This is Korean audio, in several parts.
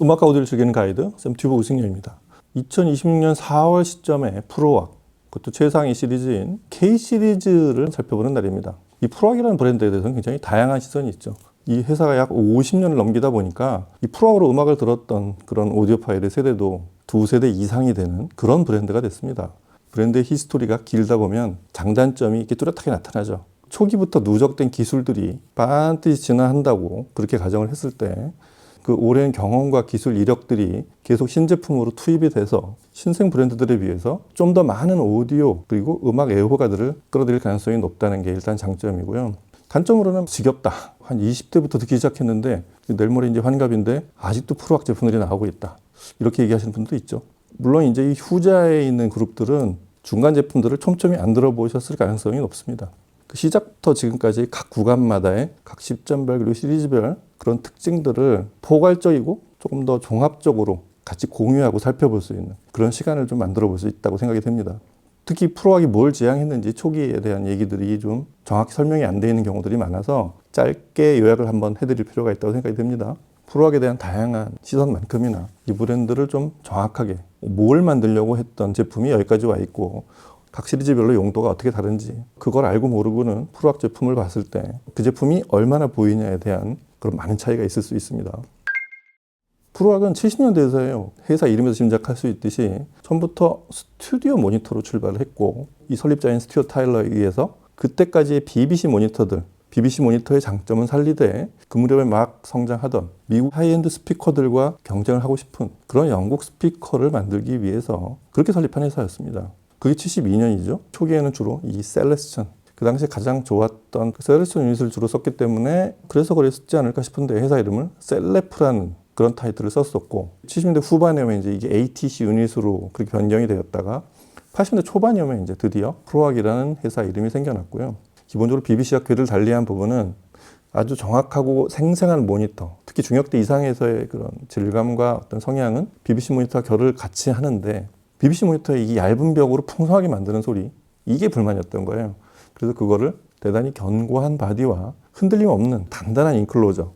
음악과 오디오를 즐기는 가이드 샘튜브 우승렬입니다. 2026년 4월 시점에 프로왁, 그것도 최상위 시리즈인 K 시리즈를 살펴보는 날입니다. 이 프로왁이라는 브랜드에 대해서는 굉장히 다양한 시선이 있죠. 이 회사가 약 50년을 넘기다 보니까 이 프로왁으로 음악을 들었던 그런 오디오 파일의 세대도 두 세대 이상이 되는 그런 브랜드가 됐습니다. 브랜드의 히스토리가 길다 보면 장단점이 이렇게 뚜렷하게 나타나죠. 초기부터 누적된 기술들이 반드시 진화한다고 그렇게 가정을 했을 때 그 오랜 경험과 기술 이력들이 계속 신제품으로 투입이 돼서 신생 브랜드들에 비해서 좀 더 많은 오디오 그리고 음악 애호가들을 끌어들일 가능성이 높다는 게 일단 장점이고요. 단점으로는 지겹다. 한 20대부터 듣기 시작했는데 내일 모레 이제 환갑인데 아직도 프로왁 제품들이 나오고 있다. 이렇게 얘기하시는 분도 있죠. 물론 이제 이 후자에 있는 그룹들은 중간 제품들을 촘촘히 안 들어보셨을 가능성이 높습니다. 그 시작부터 지금까지 각 구간마다의 각 시점별 그리고 시리즈별 그런 특징들을 포괄적이고 조금 더 종합적으로 같이 공유하고 살펴볼 수 있는 그런 시간을 좀 만들어 볼 수 있다고 생각이 됩니다. 특히 프로왁이 뭘 지향했는지 초기에 대한 얘기들이 좀 정확히 설명이 안 되어 있는 경우들이 많아서 짧게 요약을 한번 해드릴 필요가 있다고 생각이 됩니다. 프로왁에 대한 다양한 시선만큼이나 이 브랜드를 좀 정확하게 뭘 만들려고 했던 제품이 여기까지 와 있고 각 시리즈별로 용도가 어떻게 다른지 그걸 알고 모르고는 프로왁 제품을 봤을 때 그 제품이 얼마나 보이냐에 대한 그런 많은 차이가 있을 수 있습니다. 프로왁은 70년대에서요. 회사 이름에서 짐작할 수 있듯이 처음부터 스튜디오 모니터로 출발을 했고 이 설립자인 스튜어트 타일러에 의해서 그때까지의 BBC 모니터들 BBC 모니터의 장점은 살리되 그 무렵에 막 성장하던 미국 하이엔드 스피커들과 경쟁을 하고 싶은 그런 영국 스피커를 만들기 위해서 그렇게 설립한 회사였습니다. 그게 72년이죠. 초기에는 주로 이 셀레스천, 그 당시에 가장 좋았던 그 셀레스천 유닛을 주로 썼기 때문에 그래서 그랬지 않을까 싶은데 회사 이름을 셀레프라는 그런 타이틀을 썼었고 70년대 후반에 오면 이제 이게 ATC 유닛으로 그렇게 변경이 되었다가 80년대 초반이 오면 이제 드디어 프로왁이라는 회사 이름이 생겨났고요. 기본적으로 BBC와 궤를 달리한 부분은 아주 정확하고 생생한 모니터, 특히 중역대 이상에서의 그런 질감과 어떤 성향은 BBC 모니터와 결을 같이 하는데 BBC 모니터의 이 얇은 벽으로 풍성하게 만드는 소리, 이게 불만이었던 거예요. 그래서 그거를 대단히 견고한 바디와 흔들림 없는 단단한 인클로저,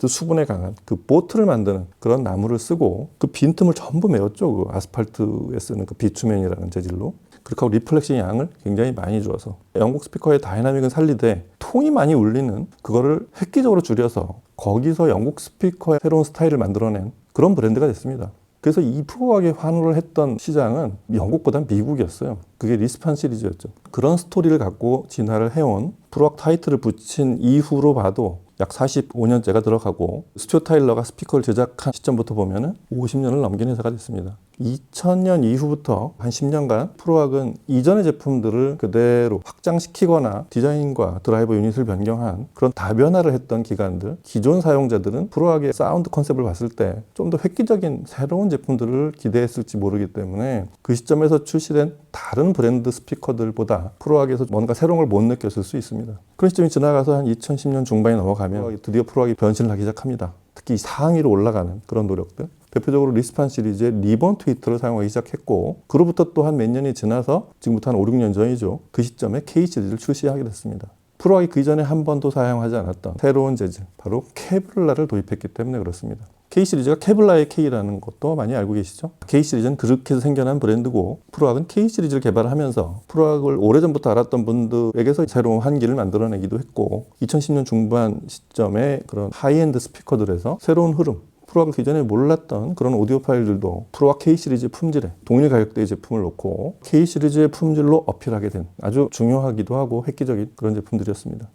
수분에 강한 그 보트를 만드는 그런 나무를 쓰고 그 빈틈을 전부 메웠죠. 그 아스팔트에 쓰는 그 비투맨이라는 재질로. 그렇게 하고 리플렉션 양을 굉장히 많이 주어서 영국 스피커의 다이나믹은 살리되 톤이 많이 울리는 그거를 획기적으로 줄여서 거기서 영국 스피커의 새로운 스타일을 만들어낸 그런 브랜드가 됐습니다. 그래서 이 프로왁에 환호를 했던 시장은 영국보다는 미국이었어요. 그게 리스판 시리즈였죠. 그런 스토리를 갖고 진화를 해온 프로왁 타이틀을 붙인 이후로 봐도 약 45년째가 들어가고 스튜어트 타일러가 스피커를 제작한 시점부터 보면은 50년을 넘긴 회사가 됐습니다. 2000년 이후부터 한 10년간 프로왁은 이전의 제품들을 그대로 확장시키거나 디자인과 드라이버 유닛을 변경한 그런 다변화를 했던 기간들, 기존 사용자들은 프로왁의 사운드 컨셉을 봤을 때 좀 더 획기적인 새로운 제품들을 기대했을지 모르기 때문에 그 시점에서 출시된 다른 브랜드 스피커들보다 프로왁에서 뭔가 새로운 걸 못 느꼈을 수 있습니다. 그런 시점이 지나가서 한 2010년 중반이 넘어가면 드디어 프로왁이 변신을 하기 시작합니다. 특히 상위로 올라가는 그런 노력들. 대표적으로 리스판 시리즈의 리본 트위터를 사용하기 시작했고 그로부터 또 한 몇 년이 지나서 지금부터 한 5, 6년 전이죠. 그 시점에 K 시리즈를 출시하게 됐습니다. 프로왁이 그 이전에 한 번도 사용하지 않았던 새로운 재질, 바로 케블라를 도입했기 때문에 그렇습니다. K 시리즈가 케블라의 K라는 것도 많이 알고 계시죠? K 시리즈는 그렇게 해서 생겨난 브랜드고 프로왁은 K 시리즈를 개발하면서 프로왁을 오래전부터 알았던 분들에게서 새로운 환기를 만들어내기도 했고 2010년 중반 시점에 그런 하이엔드 스피커들에서 새로운 흐름, 프로왁을 기존에 몰랐던 그런 오디오 파일들도 프로왁 K 시리즈 품질에 동일 가격대의 제품을 놓고 K 시리즈의 품질로 어필하게 된 아주 중요하기도 하고 획기적인 그런 제품들이었습니다.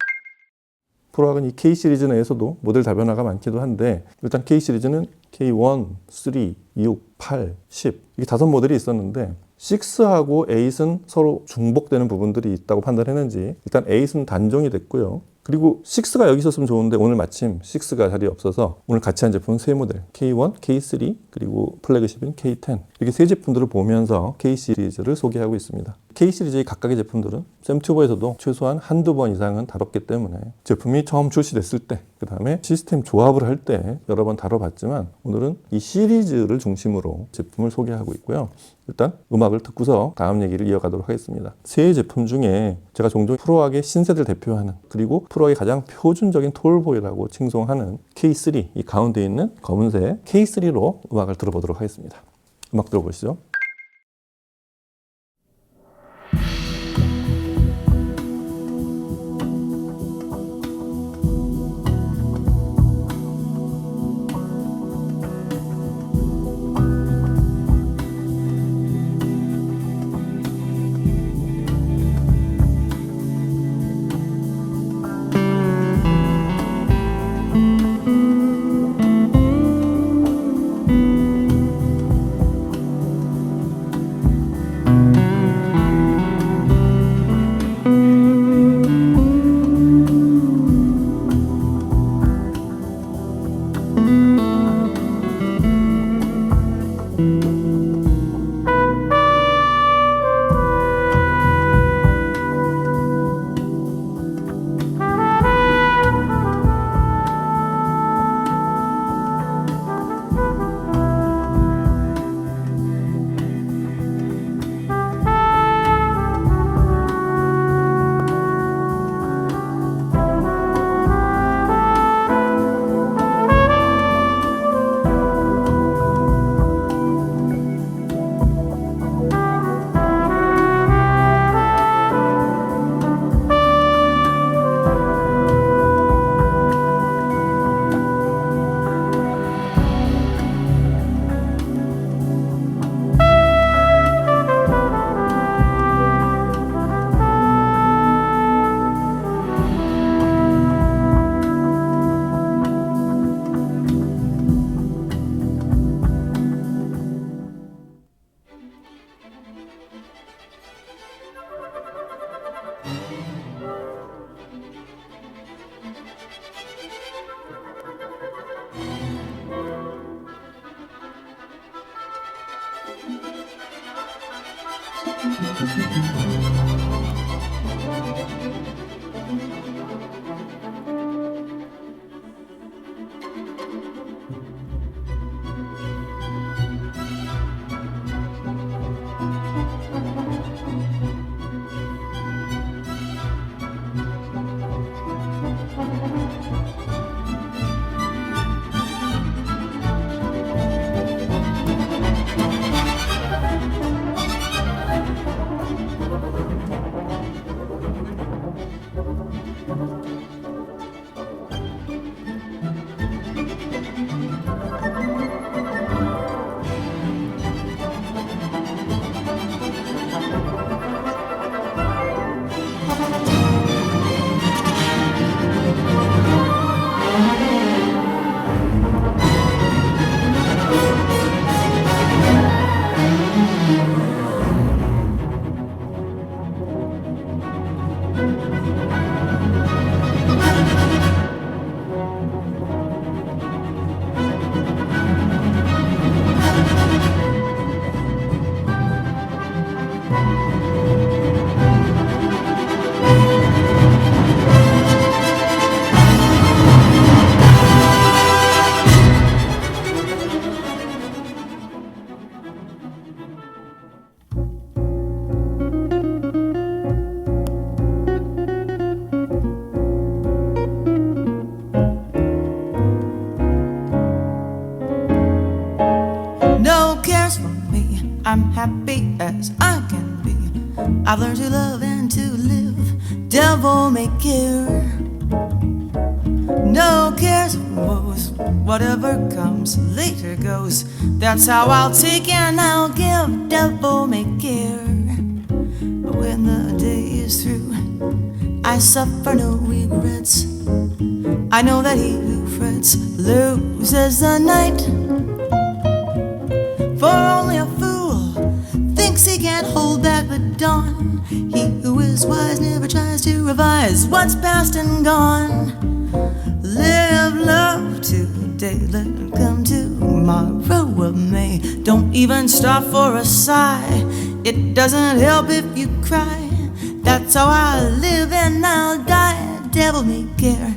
프로왁은 이 K 시리즈 내에서도 모델 다변화가 많기도 한데 일단 K 시리즈는 K1, 3, 6, 8, 10 이게 5모델이 있었는데 6하고 8은 서로 중복되는 부분들이 있다고 판단했는지 일단 8은 단종이 됐고요. 그리고 6가 여기 있었으면 좋은데 오늘 마침 6가 자리에 없어서 오늘 같이 한 제품은 3모델 K1, K3 그리고 플래그십인 K10 이렇게 3제품들을 보면서 K 시리즈를 소개하고 있습니다. K 시리즈의 각각의 제품들은 샘튜버에서도 최소한 한두 번 이상은 다뤘기 때문에 제품이 처음 출시됐을 때 그 다음에 시스템 조합을 할 때 여러 번 다뤄봤지만 오늘은 이 시리즈를 중심으로 제품을 소개하고 있고요. 일단 음악을 듣고서 다음 얘기를 이어가도록 하겠습니다. 세 제품 중에 제가 종종 프로악의 신세대를 대표하는, 그리고 프로악의 가장 표준적인 톨보이라고 칭송하는 K3, 이 가운데 있는 검은색 K3로 음악을 들어보도록 하겠습니다. 음악 들어보시죠. I'm happy as I can be. I've learned to love and to live. Devil may care. No cares or woes. Whatever comes later goes. That's how I'll take and I'll give. Devil may care. But when the day is through, I suffer no regrets. I know that he who frets loses the night. For only a fool thinks he can't hold back the dawn. He who is wise never tries to revise what's past and gone. Live love today, let it come tomorrow of May. Don't even stop for a sigh. It doesn't help if you cry. That's how I live and I'll die. Devil may care.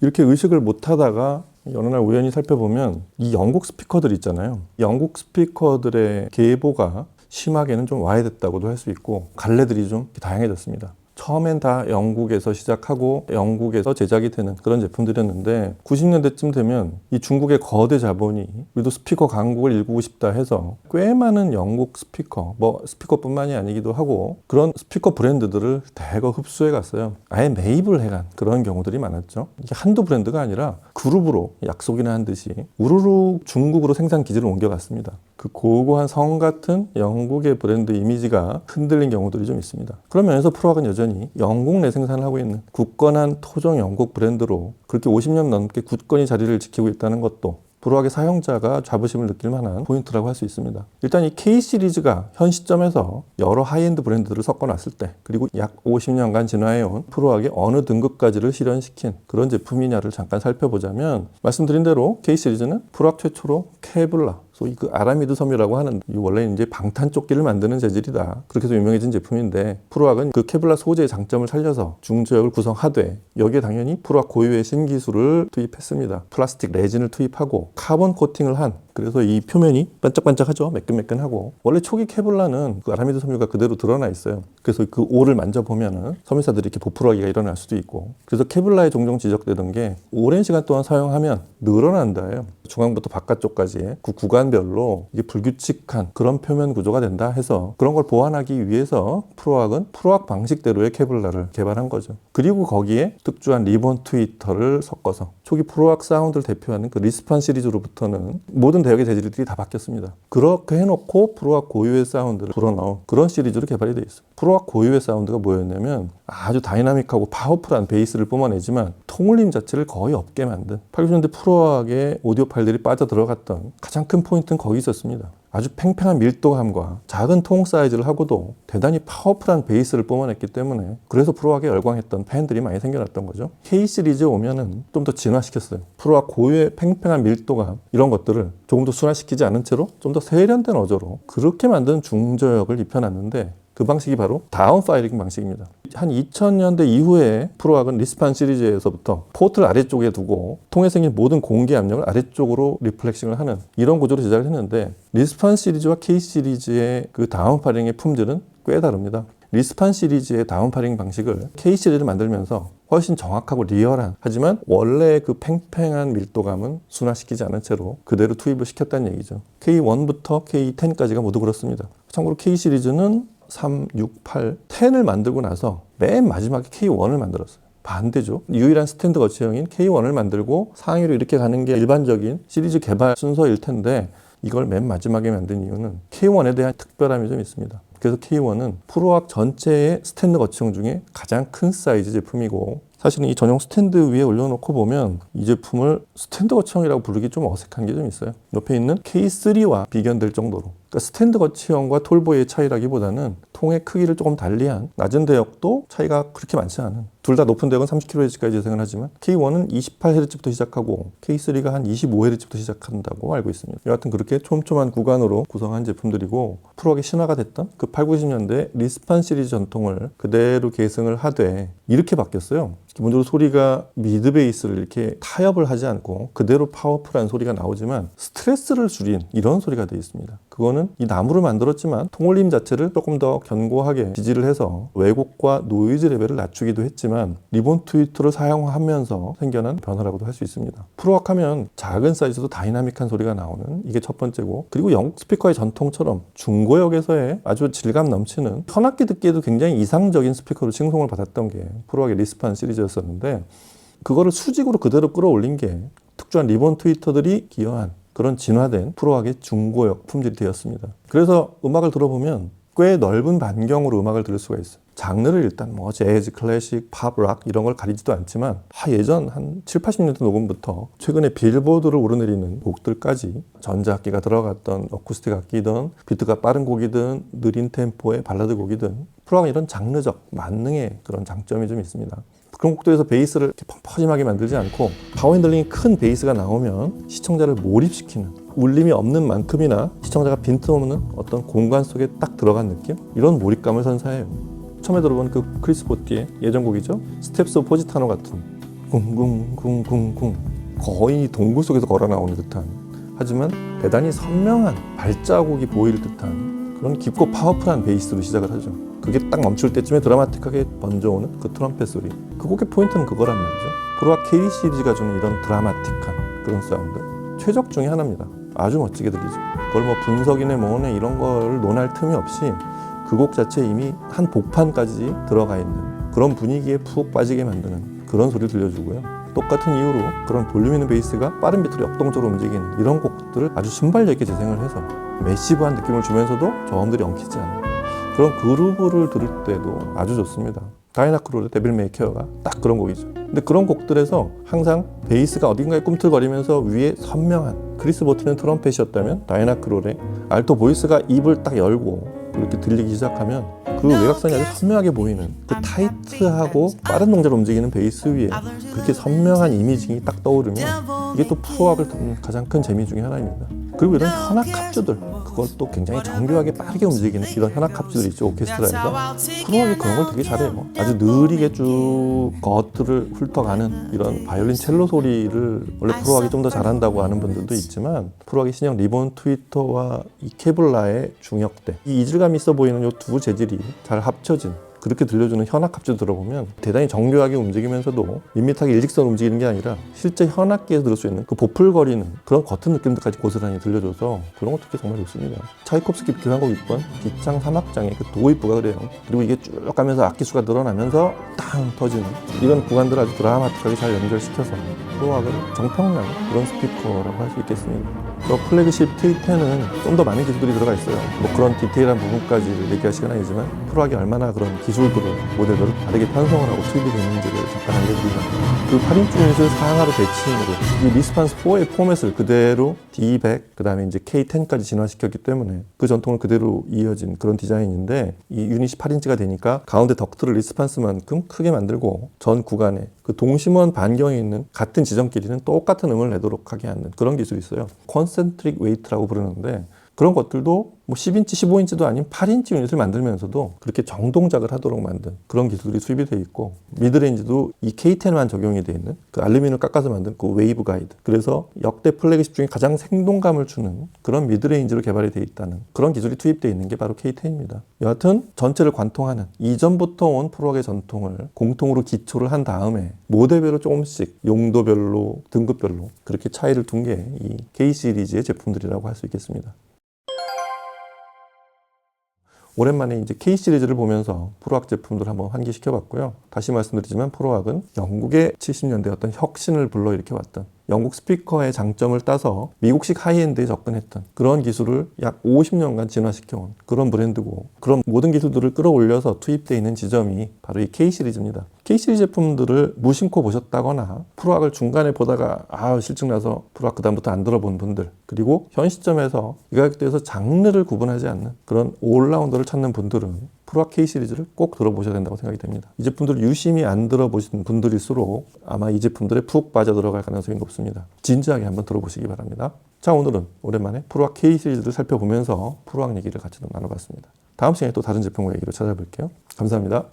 이렇게 의식을 못하다가 어느 날 우연히 살펴보면 이 영국 스피커들 있잖아요. 영국 스피커들의 계보가 심하게는 좀 와해됐다고도 할 수 있고 갈래들이 좀 다양해졌습니다. 처음엔 다 영국에서 시작하고 영국에서 제작이 되는 그런 제품들이었는데 90년대쯤 되면 이 중국의 거대 자본이 우리도 스피커 강국을 일구고 싶다 해서 꽤 많은 영국 스피커, 뭐 스피커뿐만이 아니기도 하고 그런 스피커 브랜드들을 대거 흡수해 갔어요. 아예 매입을 해간 그런 경우들이 많았죠. 이게 한두 브랜드가 아니라 그룹으로 약속이나 한 듯이 우르르 중국으로 생산 기지를 옮겨갔습니다. 그 고고한 성 같은 영국의 브랜드 이미지가 흔들린 경우들이 좀 있습니다. 그런 면에서 프로학은 여전히 영국 내 생산을 하고 있는 굳건한 토종 영국 브랜드로 그렇게 50년 넘게 굳건히 자리를 지키고 있다는 것도 프로학의 사용자가 자부심을 느낄 만한 포인트라고 할 수 있습니다. 일단 이 K 시리즈가 현 시점에서 여러 하이엔드 브랜드들을 섞어놨을 때 그리고 약 50년간 진화해온 프로학의 어느 등급까지를 실현시킨 그런 제품이냐를 잠깐 살펴보자면 말씀드린 대로 K 시리즈는 프로학 최초로 케블라 소위 그 아라미드 섬유라고 하는 원래 이제 방탄조끼를 만드는 재질이다. 그렇게 해서 유명해진 제품인데 프로학은 그 케블라 소재의 장점을 살려서 중저역을 구성하되 여기에 당연히 프로학 고유의 신기술을 투입했습니다. 플라스틱 레진을 투입하고 카본 코팅을 한 그래서 이 표면이 반짝반짝하죠. 매끈매끈하고 원래 초기 케블라는 그 아라미드 섬유가 그대로 드러나 있어요. 그래서 그 올을 만져보면은 섬유사들이 이렇게 보풀하기가 일어날 수도 있고 그래서 케블라에 종종 지적되던 게 오랜 시간 동안 사용하면 늘어난다예요. 중앙부터 바깥쪽까지 그 구간별로 이게 불규칙한 그런 표면 구조가 된다 해서 그런 걸 보완하기 위해서 프로학은 프로학 방식대로의 케블라를 개발한 거죠. 그리고 거기에 특주한 리본 트위터를 섞어서 초기 프로학 사운드를 대표하는 그 리스판 시리즈로부터는 모든 대역의 재질들이 다 바뀌었습니다. 그렇게 해놓고 프로학 고유의 사운드를 불어넣은 그런 시리즈로 개발이 되어 있습니다. 프로학 고유의 사운드가 뭐였냐면 아주 다이나믹하고 파워풀한 베이스를 뿜어내지만 통울림 자체를 거의 없게 만든 80년대 프로학의 오디오 파일들이 빠져들어갔던 가장 큰 포인트는 거기 있었습니다. 아주 팽팽한 밀도감과 작은 통 사이즈를 하고도 대단히 파워풀한 베이스를 뿜어냈기 때문에 그래서 프로학에 열광했던 팬들이 많이 생겨났던 거죠. K 시리즈 오면은 좀 더 진화시켰어요. 프로학 고유의 팽팽한 밀도감 이런 것들을 조금 더 순화시키지 않은 채로 좀 더 세련된 어조로 그렇게 만든 중저역을 입혀놨는데 그 방식이 바로 다운파이링 방식입니다. 한 2000년대 이후에 프로학은 리스판 시리즈에서부터 포트를 아래쪽에 두고 통에 생긴 모든 공기 압력을 아래쪽으로 리플렉싱을 하는 이런 구조로 제작을 했는데 리스판 시리즈와 K 시리즈의 그 다운파이링의 품질은 꽤 다릅니다. 리스판 시리즈의 다운파이링 방식을 K 시리즈를 만들면서 훨씬 정확하고 리얼한 하지만 원래 그 팽팽한 밀도감은 순화시키지 않은 채로 그대로 투입을 시켰다는 얘기죠. K1부터 K10까지가 모두 그렇습니다. 참고로 K 시리즈는 3, 6, 8, 10을 만들고 나서 맨 마지막에 K1을 만들었어요. 반대죠. 유일한 스탠드 거치형인 K1을 만들고 상위로 이렇게 가는 게 일반적인 시리즈 개발 순서일 텐데 이걸 맨 마지막에 만든 이유는 K1에 대한 특별함이 좀 있습니다. 그래서 K1은 프로학 전체의 스탠드 거치형 중에 가장 큰 사이즈 제품이고 사실은 이 전용 스탠드 위에 올려놓고 보면 이 제품을 스탠드 거치형이라고 부르기 좀 어색한 게 좀 있어요. 옆에 있는 K3와 비견될 정도로. 그러니까 스탠드 거치형과 톨보이의 차이라기보다는 통의 크기를 조금 달리한 낮은 대역도 차이가 그렇게 많지 않은 둘 다 높은 대역은 30kHz까지 재생을 하지만 K1은 28Hz부터 시작하고 K3가 한 25Hz부터 시작한다고 알고 있습니다. 여하튼 그렇게 촘촘한 구간으로 구성한 제품들이고 프로학의 신화가 됐던 그 8, 90년대 리스판 시리즈 전통을 그대로 계승을 하되 이렇게 바뀌었어요. 기본적으로 소리가 미드 베이스를 이렇게 타협을 하지 않고 그대로 파워풀한 소리가 나오지만 스트레스를 줄인 이런 소리가 되어 있습니다. 그거는 이 나무를 만들었지만 통울림 자체를 조금 더 견고하게 지지를 해서 왜곡과 노이즈 레벨을 낮추기도 했지만 리본 트위터를 사용하면서 생겨난 변화라고도 할 수 있습니다. 프로학 하면 작은 사이즈도 다이나믹한 소리가 나오는 이게 첫 번째고 그리고 영국 스피커의 전통처럼 중고역에서의 아주 질감 넘치는 현악기 듣기에도 굉장히 이상적인 스피커로 칭송을 받았던 게 프로학의 리스판 시리즈였었는데 그거를 수직으로 그대로 끌어올린 게 특수한 리본 트위터들이 기여한 그런 진화된 프로학의 중고역 품질이 되었습니다. 그래서 음악을 들어보면 꽤 넓은 반경으로 음악을 들을 수가 있어요. 장르를 일단 뭐 재즈, 클래식, 팝, 락 이런 걸 가리지도 않지만 예전 한 7, 80년대 녹음부터 최근에 빌보드를 오르내리는 곡들까지 전자악기가 들어갔던 어쿠스틱 악기든 비트가 빠른 곡이든 느린 템포의 발라드 곡이든 프로학은 이런 장르적 만능의 그런 장점이 좀 있습니다. 그런 곡들에서 베이스를 이렇게 펑퍼짐하게 만들지 않고 파워 핸들링이 큰 베이스가 나오면 시청자를 몰입시키는 울림이 없는 만큼이나 시청자가 빈틈없는 어떤 공간 속에 딱 들어간 느낌? 이런 몰입감을 선사해요. 처음에 들어본 그 크리스 보티의 예전곡이죠. 스텝스 오브 포지타노 같은 쿵쿵쿵쿵쿵 거의 동굴 속에서 걸어 나오는 듯한, 하지만 대단히 선명한 발자국이 보일 듯한 그런 깊고 파워풀한 베이스로 시작을 하죠. 그게 딱 멈출 때쯤에 드라마틱하게 번져오는 그 트럼펫 소리. 그 곡의 포인트는 그거란 말이죠. 프로와 K 시리즈가 주는 이런 드라마틱한 그런 사운드, 최적 중에 하나입니다. 아주 멋지게 들리죠. 그걸 뭐 분석이네 뭐네 이런 걸 논할 틈이 없이 그 곡 자체에 이미 한 복판까지 들어가 있는 그런 분위기에 푹 빠지게 만드는 그런 소리를 들려주고요. 똑같은 이유로 그런 볼륨 있는 베이스가 빠른 비트로 역동적으로 움직이는 이런 곡들을 아주 순발력 있게 재생을 해서 매시브한 느낌을 주면서도 저음들이 엉키지 않는 그런 그루브를 들을 때도 아주 좋습니다. 다이애나 크롤의 데빌 메이 케어가 딱 그런 곡이죠. 근데 그런 곡들에서 항상 베이스가 어딘가에 꿈틀거리면서 위에 선명한 크리스 보틀의 트럼펫이었다면, 다이애나 크롤의 알토 보이스가 입을 딱 열고 이렇게 들리기 시작하면 그 외곽선이 아주 선명하게 보이는 그 타이트하고 빠른 동작으로 움직이는 베이스 위에 그렇게 선명한 이미징이 딱 떠오르면 이게 또 프로악을 듣는 가장 큰 재미 중에 하나입니다. 그리고 이런 현악 합주들, 그것도 굉장히 정교하게 빠르게 움직이는 이런 현악 합주들이 있죠. 오케스트라에서 프로악이 그런 걸 되게 잘해요. 아주 느리게 쭉 겉을 훑어가는 이런 바이올린 첼로 소리를 원래 프로악이 좀 더 잘한다고 하는 분들도 있지만, 프로악의 신형 리본 트위터와 이 케블라의 중역대, 이 이질감이 있어 보이는 이 두 재질이 잘 합쳐진 그렇게 들려주는 현악 합주 들어보면 대단히 정교하게 움직이면서도 밋밋하게 일직선 움직이는 게 아니라 실제 현악기에서 들을 수 있는 그 보풀거리는 그런 겉은 느낌들까지 고스란히 들려줘서 그런 것도 정말 좋습니다. 차이콥스키 교향곡 6번 기창 3악장의 그 도입부가 그래요. 그리고 이게 쭉 가면서 악기수가 늘어나면서 땅 터지는 이런 구간들을 아주 드라마틱하게 잘 연결시켜서 프로악을 정평난 그런 스피커라고 할 수 있겠습니다. 또 플래그십 K10은 좀 더 많은 기술들이 들어가 있어요. 뭐 그런 디테일한 부분까지 얘기할 시간은 아니지만 프로악이 얼마나 그런 기술들을, 모델들을 다르게 편성을 하고 투입이 되는지를 잠깐 알려드리면, 그 8인치 유닛을 상하로 대칭으로 이 리스판스 4의 포맷을 그대로 D100, 그 다음에 이제 K10까지 진화시켰기 때문에 그 전통을 그대로 이어진 그런 디자인인데, 이 유닛이 8인치가 되니까 가운데 덕트를 리스판스만큼 크게 만들고 전 구간에 그 동심원 반경에 있는 같은 지점끼리는 똑같은 음을 내도록 하게 하는 그런 기술이 있어요. 컨센트릭 웨이트라고 부르는데, 그런 것들도 뭐 10인치, 15인치도 아닌 8인치 유닛을 만들면서도 그렇게 정동작을 하도록 만든 그런 기술이 수입이 되어 있고, 미드레인지도 이 K10만 적용이 되어 있는 그 알루미늄을 깎아서 만든 그 웨이브 가이드, 그래서 역대 플래그십 중에 가장 생동감을 주는 그런 미드레인지로 개발이 되어 있다는 그런 기술이 투입되어 있는 게 바로 K10입니다. 여하튼 전체를 관통하는 이전부터 온 프로악의 전통을 공통으로 기초를 한 다음에 모델별로 조금씩 용도별로 등급별로 그렇게 차이를 둔 게 이 K 시리즈의 제품들이라고 할 수 있겠습니다. 오랜만에 이제 K 시리즈를 보면서 프로악 제품들 한번 환기시켜봤고요. 다시 말씀드리지만 프로악은 영국의 70년대 어떤 혁신을 불러일으켜왔던, 영국 스피커의 장점을 따서 미국식 하이엔드에 접근했던 그런 기술을 약 50년간 진화시켜온 그런 브랜드고, 그런 모든 기술들을 끌어올려서 투입되어 있는 지점이 바로 이 K 시리즈입니다. K 시리즈 제품들을 무심코 보셨다거나 프로악을 중간에 보다가 실증나서 프로악 그다음부터 안 들어본 분들, 그리고 현 시점에서 이 가격대에서 장르를 구분하지 않는 그런 올라운더를 찾는 분들은 프로악 K 시리즈를 꼭 들어보셔야 된다고 생각이 됩니다. 이 제품들을 유심히 안 들어보신 분들일수록 아마 이 제품들에 푹 빠져들어갈 가능성이 높습니다. 진지하게 한번 들어보시기 바랍니다. 자, 오늘은 오랜만에 프로악 K 시리즈를 살펴보면서 프로악 얘기를 같이 좀 나눠봤습니다. 다음 시간에 또 다른 제품과 얘기로 찾아볼게요. 감사합니다.